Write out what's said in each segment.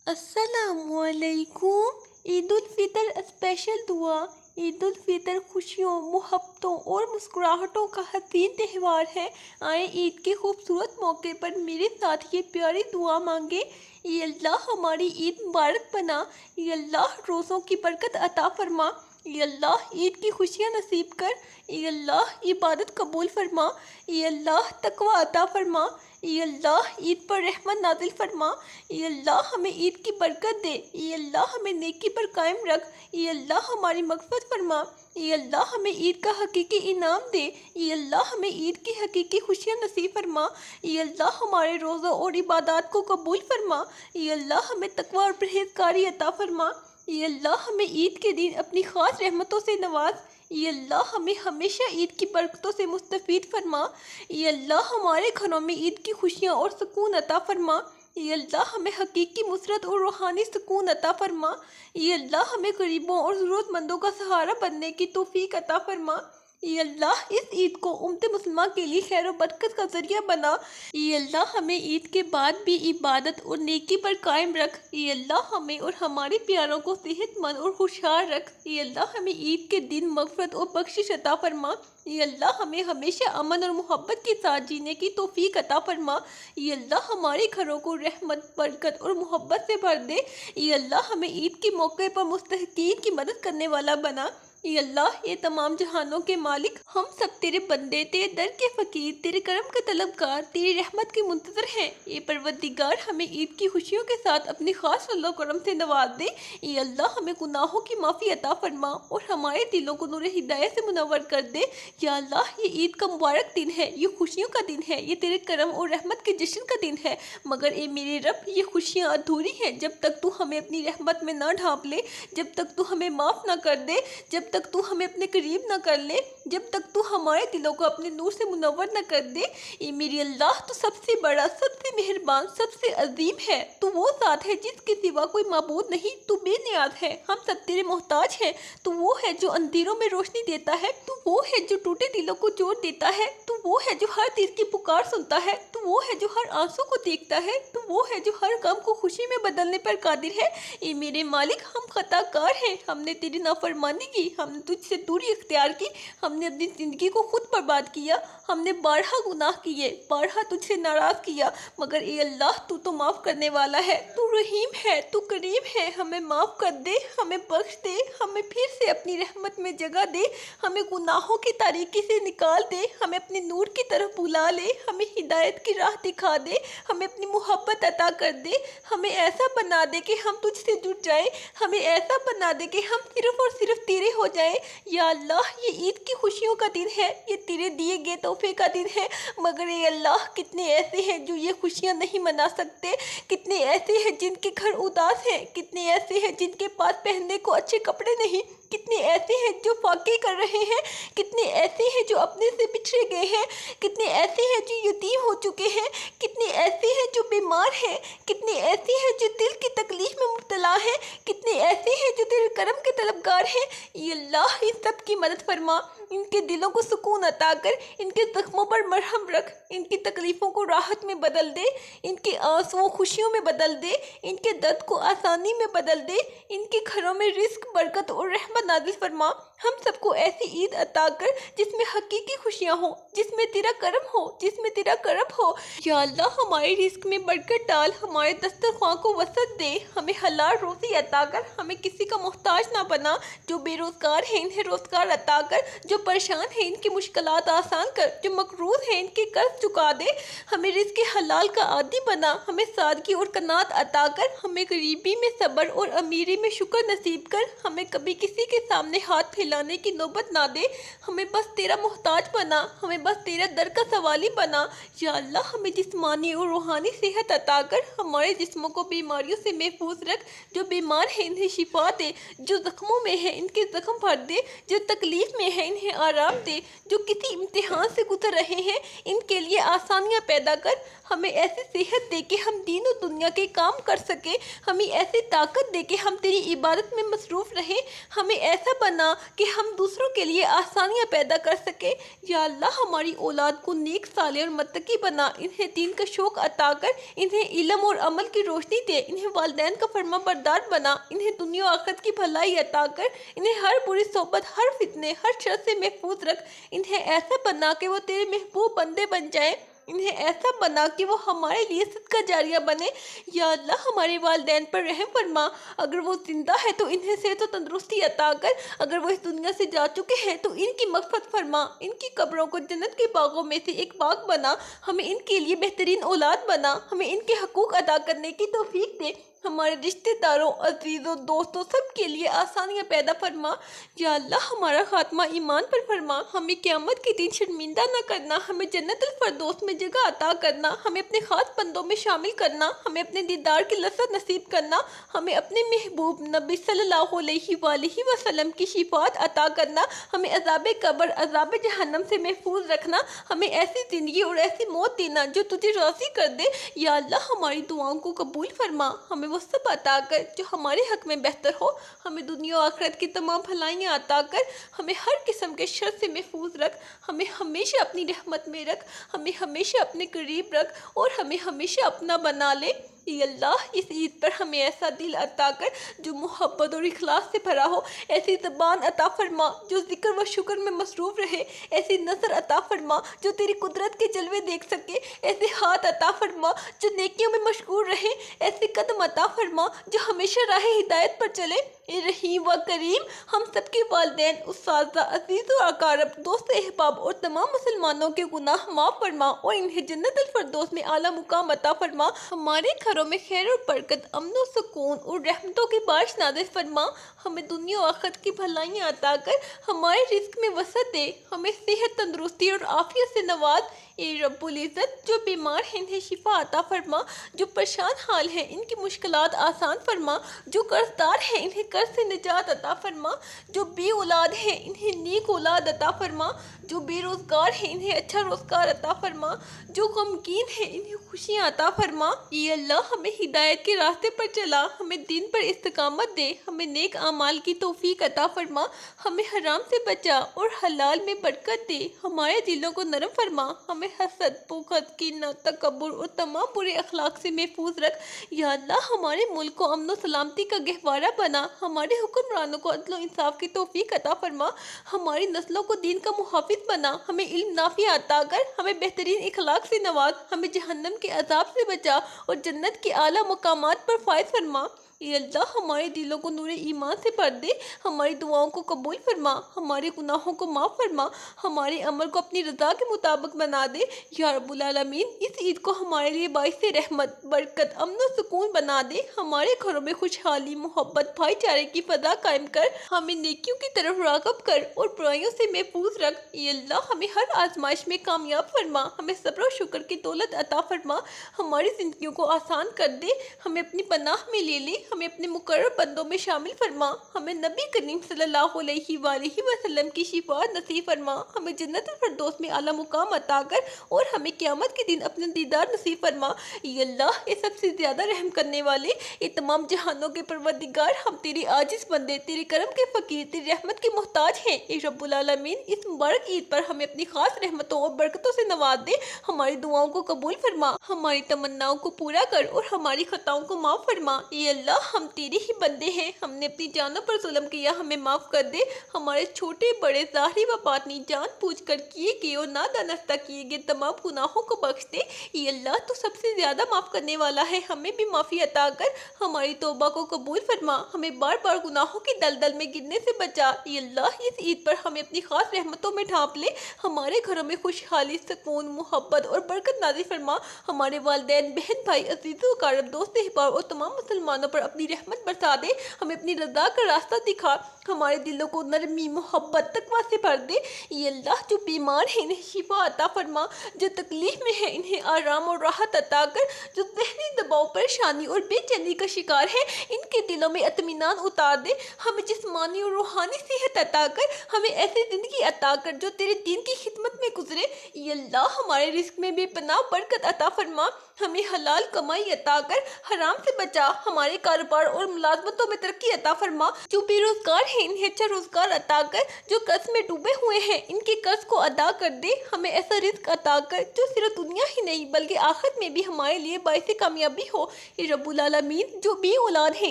अस्सलामुअलैकुम। ईद उल फितर स्पेशल दुआ। ईद उल फितर खुशियों, मोहब्बतों और मुस्कुराहटों का हसीन त्यौहार है। आए ईद के खूबसूरत मौके पर मेरे साथ ये प्यारी दुआ मांगे। ये अल्लाह हमारी ईद मुबारक बना। ये अल्लाह रोज़ों की बरकत अता फरमा। ये अल्लाह ईद की खुशियाँ नसीब कर। ये अल्लाह इबादत कबूल फरमा। ये अल्लाह तकवा अता फरमा। ये अल्लाह ईद पर रहमत नाजिल फरमा। ये अल्लाह हमें ईद की बरकत दे। ये अल्लाह हमें नेकी पर कायम रख। ये अल्लाह हमारी मग़फ़िरत फरमा। ये अल्लाह हमें ईद का हकीकी इनाम दे। ये अल्लाह हमें ईद की हकीकी खुशियाँ नसीब फरमा। ये अल्लाह हमारे रोज़ों और इबादत को कबूल फरमा। ये अल्लाह हमें तकवा और परहेज़गारी अता फरमा। ये अल्लाह हमें ईद के दिन अपनी ख़ास रहमतों से नवाज। ये अल्लाह हमें हमेशा ईद की बरकतों से मुस्तफ़ीद फरमा। ये अल्लाह हमारे घरों में ईद की खुशियाँ और सुकून अता फरमा। ये अल्लाह हमें हकीकी मुसरत और रूहानी सुकून अता फरमा। ये अल्लाह हमें गरीबों और ज़रूरतमंदों का सहारा बनने की तौफीक अता फरमा। ये अल्लाह इस ईद को उम्मत मुसलमान के लिए खैर और बरकत का ज़रिया बना। ये अल्लाह हमें ईद के बाद भी इबादत और नेकी पर कायम रख। ये अल्लाह हमें और हमारे प्यारों को सेहतमंद और खुशहाल रख। ये अल्लाह हमें ईद के दिन मग़फ़िरत और बख्शिश अता फरमा। ये अल्लाह हमें हमेशा अमन और मोहब्बत के साथ जीने की तौफीक अता फरमा। ये अल्लाह हमारे घरों को रहमत, बरकत और मोहब्बत से भर दे। ये अल्लाह हमें ईद के मौके पर मुस्तहिक़ीन की मदद करने वाला बना। ये अल्लाह, ये तमाम जहानों के मालिक, हम सब तेरे बंदे, तेरे दर के फ़कीर, तेरे करम के तलबगार, तेरी रहमत के मुंतज़र हैं। ये परवरदिगार हमें ईद की खुशियों के साथ अपनी ख़ास फज़ल करम से नवाज दे। ये अल्लाह हमें गुनाहों की माफ़ी अता फरमा और हमारे दिलों को नूर हिदायत से मुनव्वर कर दे। या अल्लाह, ये ईद का मुबारक दिन है, ये खुशियों का दिन है, ये तेरे करम और रहमत के जश्न का दिन है। मगर ए मेरे रब, ये खुशियाँ अधूरी हैं जब तक तू हमें अपनी रहमत में ना ढाँप ले, जब तक तू हमें माफ़ ना कर दे, जब तक तू हमें अपने करीब ना कर ले, जब तक तू हमारे दिलों को अपने नूर से मुनव्वर ना कर दे। ये मेरी अल्लाह, तो सबसे बड़ा, सबसे मेहरबान, सबसे अजीम है। तू वो ज़ात है जिसके सिवा कोई माबूद नहीं। तू बेनियाज है, हम सब तेरे मोहताज हैं। तू वो है जो अंधेरों में रोशनी देता है। तू वो है जो टूटे दिलों को जोड़ देता है। तू वो है जो हर दिल की पुकार सुनता है। तू वो है जो हर आंसू को देखता है। तू वो है जो हर गम को खुशी में बदलने पर कादिर है। ये मेरे मालिक, हम खताकार हैं, हमने तेरी नाफरमानी की, हमने तुझसे दूरी इख्तियार की, हमने अपनी ज़िंदगी को खुद बर्बाद किया, हमने बारहा गुनाह किए, बारहा तुझसे नाराज़ किया। मगर ए अल्लाह, तू तो माफ़ करने वाला है, तू रहीम है, तू करीम है। हमें माफ़ कर दे, हमें बख्श दे, हमें फिर से अपनी रहमत में जगह दे, हमें गुनाहों की तारीकी से निकाल दे, हमें अपने नूर की तरफ बुला ले, हमें हिदायत की राह दिखा दे, हमें अपनी मोहब्बत अता कर दे, हमें ऐसा बना दे कि हम तुझसे जुड़ जाए, हमें ऐसा बना दे कि हम सिर्फ़ और सिर्फ तेरे हो जाए। या अल्लाह, ये ईद की खुशियों का दिन है, ये तेरे दिए गए तोहफे का दिन है। मगर ये अल्लाह, कितने ऐसे हैं जो ये खुशियाँ नहीं मना सकते, कितने ऐसे हैं जिनके घर उदास हैं, कितने ऐसे हैं जिनके पास पहनने को अच्छे कपड़े नहीं, कितने ऐसे हैं जो फाके कर रहे हैं, कितने ऐसे हैं जो अपने से बिछड़े गए हैं, कितने ऐसे हैं जो यतीम हो चुके हैं, कितने ऐसे हैं जो बीमार हैं, कितने ऐसे हैं जो दिल की तकलीफ में मुब्तला हैं, कितने ऐसे हैं जो तेरे करम के तलबगार हैं। ये अल्लाह, इन सब की मदद फरमा, इनके दिलों को सुकून अता कर, इनके ज़ख्मों पर मरहम रख, इनकी तकलीफ़ों को राहत में बदल दे, इनके आंसुओं खुशियों में बदल दे, इनके दर्द को आसानी में बदल दे, इनके घरों में रिज़्क, बरकत और रहमत नाज़िल फरमा। हम सबको ऐसी ईद अता कर जिसमें हकीकी खुशियाँ हो, जिसमें तेरा करम हो, जिसमें तेरा करम हो। या अल्लाह, हमारे रिज़्क में बरकत डाल, हमारे दस्तरख्वां को वसअत दे, हमें हलाल रोज़ी अता कर, हमें किसी का मोहताज ना बना। जो बेरोज़गार हैं, इन्हें रोज़गार अता कर, जो परेशान हैं, इनकी मुश्किलात आसान कर, जो मकरूज़ हैं, इनके कर्ज चुका दे। हमें रिज़्क़ हलाल का आदी बना, हमें सादगी और कनात अता कर, हमें गरीबी में सब्र और अमीरी में शुक्र नसीब कर, हमें कभी किसी के सामने हाथ फैलाने की नौबत ना दे, हमें बस तेरा मोहताज बना, हमें बस तेरा दर का सवाली बना। या अल्लाह, हमें जिस्मानी और रूहानी सेहत अता कर, हमारे जिस्मों को बीमारियों से महफूज रख, जो बीमार हैं इन्हें शिफा दे, जो ज़ख्मों में है इनके ज़ख्म भर दे, जो तकलीफ़ में है इन्हें इन्हें आराम दे। जो किसी इम्तिहान से गुजर रहे हैं इनके लिए आसानियाँ पैदा कर। हमें ऐसी सेहत दे कि हम दीन और दुनिया के काम कर सके। हमें ऐसी ताकत दे कि हम तेरी इबादत में मसरूफ़ रहें। हमें ऐसा बना कि हम दूसरों के लिए आसानियाँ पैदा कर सके। या अल्लाह हमारी औलाद को नेक साले और मुत्तकी बना। इन्हें दीन का शौक़ अता कर। इन्हें इल्म और अमल की रोशनी दे। इन्हें वालिदैन का फरमाबरदार बना। इन्हें दुनिया और आखिरत की भलाई अता कर। इन्हें हर बुरी सोबत, हर फितने, हर शर से महफूज रख। इन्हें ऐसा बना कि वो तेरे महबूब बंदे बन जाए। इन्हें ऐसा बना कि वो हमारे लिए सदका जारिया बने। या अल्लाह हमारे वालिदैन पर रहम फरमा। अगर वो जिंदा है तो इन्हें सेहत और तंदुरुस्ती अता कर। अगर वो इस दुनिया से जा चुके हैं तो इनकी मग़फ़िरत फरमा। इनकी कब्रों को जन्नत के बागों में से एक बाग बना। हमें इनके लिए बेहतरीन औलाद बना। हमें इनके हकूक़ अदा करने की तौफ़ीक दे। हमारे रिश्तेदारों, अजीज़ों, दोस्तों सब के लिए आसानियाँ पैदा फरमा। या अल्लाह हमारा खात्मा ईमान पर फरमा। हमें क़यामत के दिन शर्मिंदा न करना। हमें जन्नतुल फ़िरदौस में जगह अता करना। हमें अपने ख़ास बंदों में शामिल करना। हमें अपने दीदार की लज़्ज़त नसीब करना। हमें अपने महबूब नबी सल्लल्लाहु अलैहि वसल्लम की शिफ़ाअत अता करना। हमें अज़ाब कब्र, अज़ाब जहन्नम से महफूज रखना। हमें ऐसी ज़िंदगी और ऐसी मौत देना जो तुझे राज़ी कर दे। या अल्लाह हमारी दुआओं को कबूल फरमा। हमें वो सब अता कर जो हमारे हक़ में बेहतर हो। हमें दुनिया और आखिरत की तमाम भलाइयाँ अता कर। हमें हर किस्म के शर से महफूज रख। हमें हमेशा अपनी रहमत में रख। हमें हमेशा अपने करीब रख और हमें हमेशा अपना बना ले। या अल्लाह इस ईद पर हमें ऐसा दिल अता कर जो मोहब्बत और इखलास से भरा हो। ऐसी ज़बान अता फरमा जो ज़िक्र व शुक्र में मसरूफ़ रहे। ऐसी नज़र अता फरमा जो तेरी कुदरत के जलवे देख सके। ऐसे हाथ अता फरमा जो नेकियों में मशगूल रहे। ऐसे कदम अता फरमा जो हमेशा राह हिदायत पर चले। ए रहीम व करीम, हम सबके वालिदैन, उस्ताज़ा, अज़ीज़ और अकारब, दोस्त अहबाब और तमाम मुसलमानों के गुनाह माफ़ फरमा और इन्हें जन्नतुल फ़िरदौस में आला मुकाम अता फरमा। हमारे घरों में खैर और बरकत, अमन और सुकून और रहमतों की बारिश नाज़िल फरमा। हमें दुनिया और आखिरत की भलाइयाँ अता कर। हमारे रिज़्क़ में वसअत दे। हमें सेहत, तंदुरुस्ती और आफियत से नवाज। ए रब्बुल इज़्ज़त, जो बीमार हैं इन्हें शिफा अता फरमा। जो परेशान हाल हैं इनकी मुश्किलात आसान फरमा। जो कर्जदार हैं इन्हें कर्ज से निजात अता फरमा। जो बे औलाद हैं इन्हें नेक औलाद अता फरमा। जो बेरोज़गार हैं इन्हें अच्छा रोज़गार अता फरमा। जो गमगीन हैं इन्हें खुशियाँ अता फरमा। ये अल्लाह हमें हिदायत के रास्ते पर चला। हमें दीन पर इस्तिकामत दे। हमें नेक आमाल की तौफीक अता फरमा। हमें हराम से बचा और हलाल में बरकत दे। हमारे दिलों को नरम फरमा। हमें हसद, बुग़्ज़, कीना, तकब्बुर और तमाम बुरे अखलाक से महफूज रख। या अल्लाह हमारे मुल्क को अमन और सलामती का गहवारा बना। हमारे हुक्मरानों को अदल और इंसाफ की तौफीक अता फरमा। हमारी नस्लों को दीन का मुहाफिज बना। हमें इल्म नाफिया अता कर। हमें बेहतरीन इखलाक से नवाज। हमें जहन्नम के अजाब से बचा और जन्नत के आला मकामात पर फायद फरमा। ये अल्लाह हमारे दिलों को नूरे ईमान से भर दे। हमारी दुआओं को कबूल फरमा। हमारे गुनाहों को माफ़ फरमा। हमारे अमल को अपनी रज़ा के मुताबिक बना दे। या रब्बुल आलमीन, इस ईद को हमारे लिए बाइस रहमत, बरकत, अमन और सुकून बना दे। हमारे घरों में खुशहाली, मोहब्बत, भाईचारे की फ़ज़ा कायम कर। हमें नेकियों की तरफ राग़िब कर और बुराइयों से महफूज रख। ये अल्लाह हमें हर आजमाइश में कामयाब फरमा। हमें सब्र और शुक्र की दौलत अता फरमा। हमारी ज़िंदगियों को आसान कर दे। हमें अपनी पनाह में ले ले। हमें अपने मुकर्रब बंदों में शामिल फरमा। हमें नबी करीम सल्लल्लाहु अलैहि वसल्लम की शिफाअत नसीब फरमा। हमें जन्नतुल फ़िरदौस में आला मुकाम अता कर और हमें क़यामत के दिन अपने दीदार नसीब फरमा। ये अल्लाह, ये सबसे ज़्यादा रहम करने वाले, ये तमाम जहानों के परवरदिगार, हम तेरे आजिज़ बंदे, तेरे करम के फ़कीर, तेरी रहमत के मोहताज हैं। ए रब्बुल आलमीन, इस मुबारक ईद पर हमें अपनी ख़ास रहमतों और बरकतों से नवाज दे। हमारी दुआओं को कबूल फरमा। हमारी तमन्नाओं को पूरा कर और हमारी ख़ताओं को माफ़ फरमा। ये अल्लाह, हम तेरे ही बंदे हैं। हमने अपनी जानों पर जुल्म किया, हमें माफ़ कर दे। हमारे छोटे बड़े ज़ाहिरी व बातिनी जान पूछ कर किए गए और नादानस्ता किए गए तमाम गुनाहों को बख्श दे। ये अल्लाह, तो सबसे ज़्यादा माफ़ करने वाला है। हमें भी माफ़ी अता कर। हमारी तौबा को कबूल फरमा। हमें बार बार गुनाहों की दलदल में गिरने से बचा। ये अल्लाह, इस ईद पर हमें अपनी ख़ास रहमतों में ढाँप ले। हमारे घरों में खुशहाली, सुकून, मोहब्बत और बरकत नाज़िल फरमा। हमारे वालिदैन, बहन भाई, अज़ीज़ों, कारब, दोस्त, अहबाब और तमाम मुसलमानों पर अपनी रहमत बरसा दे, हमें अपनी रज़ा का रास्ता दिखा, हमारे दिलों को नरमी मोहब्बत तकवा से भर दे। ये अल्लाह जो बीमार है इन्हें शिफा अता फरमा, जो तकलीफ़ में है इन्हें आराम और राहत अता कर, जो ज़हनी दबाव परेशानी और बेचैनी का शिकार है इनके दिलों में इत्मीनान उतार दे, हमें जिस्मानी और रूहानी सेहत अता कर, हमें ऐसी ज़िंदगी अता कर जो तेरे दीन की खिदमत में गुजरे। ये अल्लाह हमारे रिस्क में बेपनाह बरकत अता फरमा, हमें हलाल कमाई अता कर, हराम से बचा, हमारे कारोबार और मुलाजमतों में तरक्की अता फरमा, जो बेरोजगार हैं इन्हें अच्छा रोजगार अता कर, जो कर्ज में डूबे हुए हैं इनके कर्ज को अदा कर दे, हमें ऐसा रिस्क अता कर जो सिर्फ दुनिया ही नहीं बल्कि आखिरत में भी हमारे लिए बाइसे कामयाबी हो। ये रब्बुल आलमीन जो भी औलाद हैं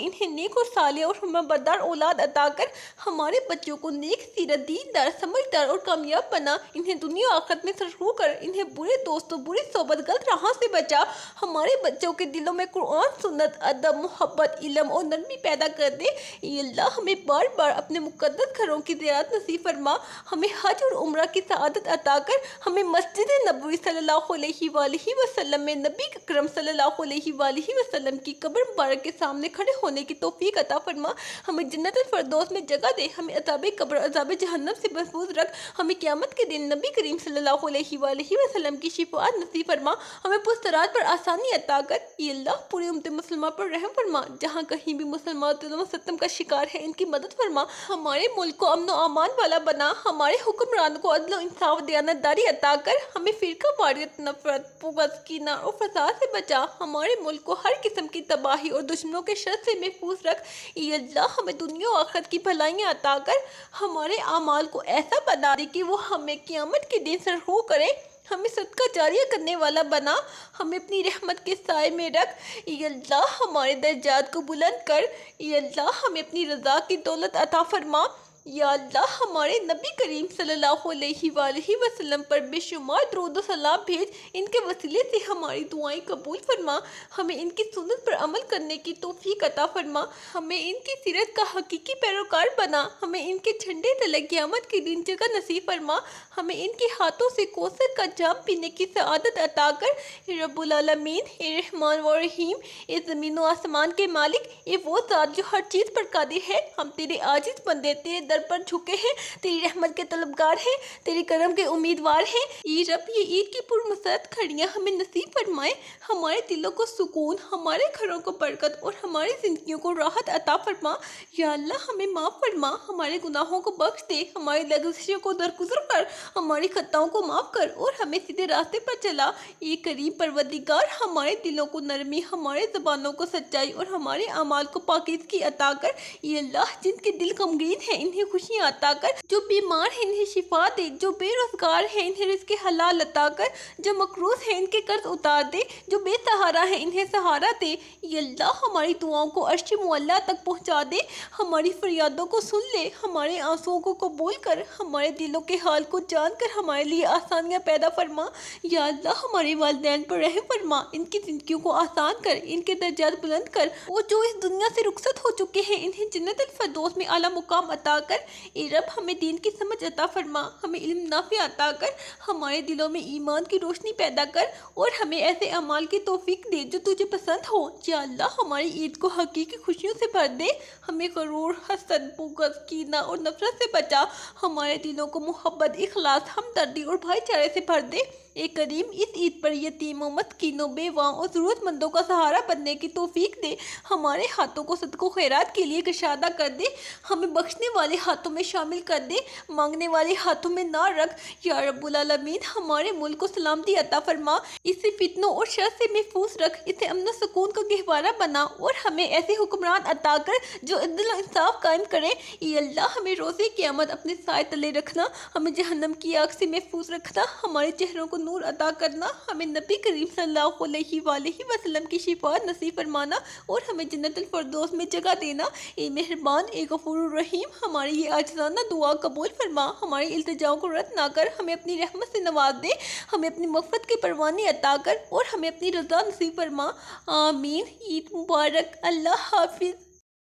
इन्हें नेक और साले और हुर्मतदार औलाद अता कर, हमारे बच्चों को नेक सीरत, दीनदार, समझदार और कामयाब बना, इन्हें दुनिया आखिरत में सरफू कर, इन्हें बुरे दोस्तों, बुरी सोबत, गलत राह से बचा, हमारे बच्चों के दिलों में कुरान, सुन्नत, अदब, मोहब्बत, इल्म और नरमी पैदा कर दे। ये अल्लाह हमें बार बार अपने मुक़द्दस घरों की ज़ियारत नसीब फरमा, हमें हज और उम्रा की सआदत अता कर, हमें मस्जिद नबवी सल्लल्लाहु अलैहि वसल्लम में नबी अकरम सल्लल्लाहु अलैहि वसल्लम की कब्र मुबारक के सामने खड़े होने की तौफीक अता फरमा, हमें जन्नतुल फिरदौस में जगह दे, हमें अज़ाब कब्र, अज़ाब जहन्नम से महफूज रख, हमें क़यामत के दिन नबी करीम सल्लल्लाहु अलैहि वसल्लम की शिफाअत नसीब फरमा, हमें पुस्तरात पर आसानी अता कर। ये अल्लाह पूरी उम्मत मुसलमा पर रहम फरमा, जहाँ कहीं भी मुसलमान जुल्म सत्म का शिकार है इनकी मदद फरमा, हमारे मुल्क को अमन और अमान वाला बना, हमारे हुक्मरान को अदल और इंसाफ दयानतदारी अता कर, हमें फिरका वारियत, नफरत, बुग़्ज़, कीना और फसाद से बचा, हमारे मुल्क को हर किस्म की तबाही और दुश्मनों के शर से महफूज रख। ये अल्लाह हमें दुनिया और आखिरत की भलाइयाँ अता कर, हमारे आमाल को ऐसा बना दे कि वो हमें क़यामत के दिन सरखू करे, हमें सदका जारिया करने वाला बना, हमें अपनी रहमत के साए में रख। ये अल्लाह हमारे दर्जात को बुलंद कर, ये अल्लाह हमें अपनी रज़ा की दौलत अता फरमा। या अल्लाह हमारे नबी करीम सल्लल्लाहु अलैहि वसल्लम पर बेशुमार दुरूद व सलाम भेज, इनके वसीले से हमारी दुआएं कबूल फरमा, हमें इनकी सुन्नत पर अमल करने की तौफीक अता फरमा, हमें इनकी सीरत का हकीकी पैरोकार बना, हमें इनके झंडे तले क़यामत के दिन जगह नसीब फरमा, हमें इनके हाथों से कौसर का जाम पीने की सआदत अता कर। रब्बुल आलमीन, ए रहमान व रहीम, ए ज़मीन व आसमान के मालिक, ए वो ज़ात जो हर चीज़ पर कादिर है, हम तेरे आजिज़ बंदे तेरे दर पर झुके हैं, तेरी रहमत के तलबगार हैं, तेरे करम के उम्मीदवार हैं। ये रब, ये ईद की पुरमसरत घड़ियाँ हमें नसीब फरमाए, हमारे दिलों को सुकून, हमारे घरों को बरकत और हमारी ज़िंदगियों को राहत अता फरमा। या अल्लाह हमें माफ़ फरमा, हमारे गुनाहों को बख्श दे, हमारी लग़ज़िशों को दरगुजर कर, हमारी खताओं को माफ़ कर और हमें सीधे रास्ते पर चला। ये करीम परवरदिगार, हमारे दिलों को नरमी, हमारे ज़बानों को सच्चाई और हमारे अमाल को पाकीज़गी अता कर। ये अल्लाह जिनके दिल गमगीन है इन्हें खुशियाँ अता कर, जो बीमार हैं इन्हें शिफा दे, जो बेरोजगार हैं इन्हें रिज़्क़ हलाल अता कर, जो मकरूज़ हैं इनके कर्ज उतार दे, जो बेसहारा हैं इन्हें सहारा दे। ये अल्लाह हमारी दुआओं को अर्श मुअल्ला तक पहुँचा दे, हमारी फरियादों को सुन ले, हमारे आंसुओं को कबूल कर, हमारे दिलों के हाल को जानकर हमारे लिए आसानियाँ पैदा फरमा। या अल्लाह हमारे वालिदैन पर रहम फरमा, इनकी ज़िंदगियों को आसान कर, इनके दर्जात बुलंद कर, और जो इस दुनिया से रुखसत हो चुके हैं इन्हें जन्नतुल फिरदौस में आला मुकाम अता कर। ए रब, हमें दीन की समझ अता फरमा, हमें इल्म नाफिया अता कर, हमारे दिलों में ईमान की रोशनी पैदा कर और हमें ऐसे अमाल की तौफीक दे जो तुझे पसंद हो। या अल्लाह हमारी ईद को हकीकी खुशियों से भर दे, हमें गरूर, हसद, बुग़्ज़, कीना और नफरत से बचा, हमारे दिलों को मोहब्बत, इखलास, हमदर्दी और भाईचारे से भर दे। ए करीम, इस ईद पर यतीमों, मस्कीनों, बेवाओं और ज़रूरतमंदों का सहारा बनने की तौफीक दे, हमारे हाथों को सदको खैरात के लिए कशादा कर दे, हमें बख्शने वाले हाथों में शामिल कर दे, मांगने वाले हाथों में ना रख। या रब्बुल आलमीन, हमारे मुल्क को सलामती अता फरमा, इसे फितनों और शर से महफूज रख, इसे अमन सुकून का गहवारा बना और हमें ऐसे हुक्मरान अता कर जो अदल और इंसाफ कायम करें। ये अल्लाह हमें रोज़े क़यामत अपने साए तले रखना, हमें जहन्नम की आग से महफूज रखना, हमारे चेहरों को नूर अता करना, हमें नबी करीम सल्लल्लाहु अलैहि वसल्लम की शिफाअत नसीब फरमाना और हमें जन्नतुल फिरदौस में जगह देना। ए मेहरबान, ए गफूरुर रहीम, हमारी ये आजिज़ाना दुआ कबूल फरमा, हमारी इल्तिजाओं को रद्द ना कर, हमें अपनी रहमत से नवाज दे, हमें अपनी मग़फ़िरत की परवानी अता कर और हमें अपनी रज़ा नसीब फरमा। आमीन। ईद मुबारक। अल्लाह हाफिज़।